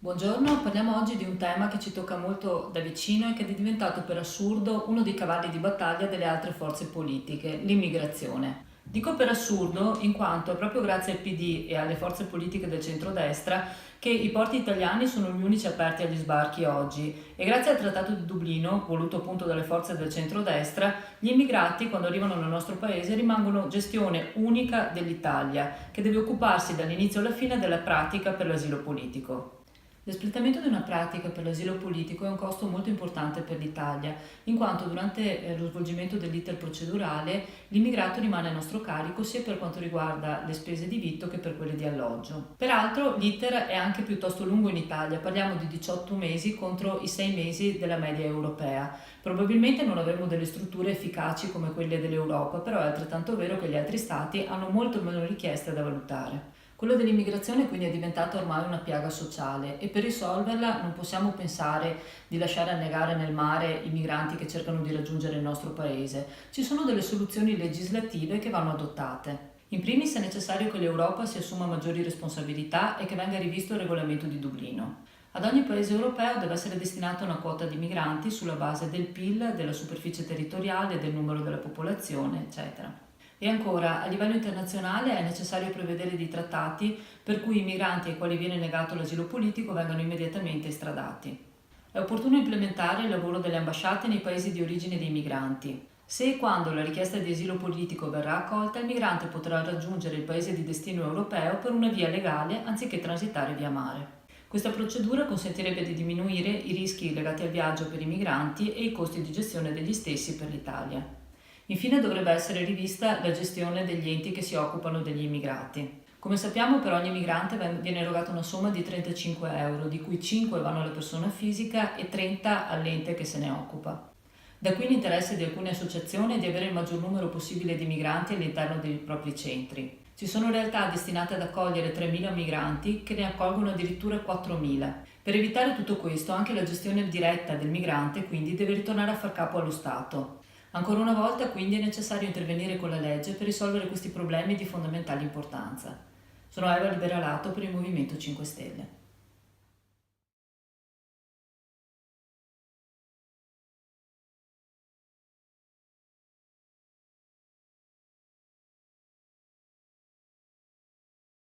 Buongiorno, parliamo oggi di un tema che ci tocca molto da vicino e che è diventato per assurdo uno dei cavalli di battaglia delle altre forze politiche, l'immigrazione. Dico per assurdo in quanto è proprio grazie al PD e alle forze politiche del centrodestra che i porti italiani sono gli unici aperti agli sbarchi oggi e grazie al Trattato di Dublino, voluto appunto dalle forze del centrodestra, gli immigrati quando arrivano nel nostro paese rimangono gestione unica dell'Italia, che deve occuparsi dall'inizio alla fine della pratica per l'asilo politico. L'espletamento di una pratica per l'asilo politico è un costo molto importante per l'Italia, in quanto durante lo svolgimento dell'iter procedurale l'immigrato rimane a nostro carico sia per quanto riguarda le spese di vitto che per quelle di alloggio. Peraltro l'iter è anche piuttosto lungo in Italia, parliamo di 18 mesi contro i 6 mesi della media europea. Probabilmente non avremo delle strutture efficaci come quelle dell'Europa, però è altrettanto vero che gli altri stati hanno molto meno richieste da valutare. Quello dell'immigrazione quindi è diventato ormai una piaga sociale e per risolverla non possiamo pensare di lasciare annegare nel mare i migranti che cercano di raggiungere il nostro paese. Ci sono delle soluzioni legislative che vanno adottate. In primis è necessario che l'Europa si assuma maggiori responsabilità e che venga rivisto il regolamento di Dublino. Ad ogni paese europeo deve essere destinata una quota di migranti sulla base del PIL, della superficie territoriale, del numero della popolazione, eccetera. E ancora, a livello internazionale è necessario prevedere dei trattati per cui i migranti ai quali viene negato l'asilo politico vengano immediatamente estradati. È opportuno implementare il lavoro delle ambasciate nei paesi di origine dei migranti. Se e quando la richiesta di asilo politico verrà accolta, il migrante potrà raggiungere il paese di destino europeo per una via legale anziché transitare via mare. Questa procedura consentirebbe di diminuire i rischi legati al viaggio per i migranti e i costi di gestione degli stessi per l'Italia. Infine dovrebbe essere rivista la gestione degli enti che si occupano degli immigrati. Come sappiamo per ogni migrante viene erogata una somma di 35 euro, di cui 5 vanno alla persona fisica e 30 all'ente che se ne occupa. Da qui l'interesse di alcune associazioni di avere il maggior numero possibile di migranti all'interno dei propri centri. Ci sono realtà destinate ad accogliere 3.000 migranti che ne accolgono addirittura 4.000. Per evitare tutto questo, anche la gestione diretta del migrante quindi deve ritornare a far capo allo Stato. Ancora una volta quindi è necessario intervenire con la legge per risolvere questi problemi di fondamentale importanza. Sono Eva Liberalato per il Movimento 5 Stelle.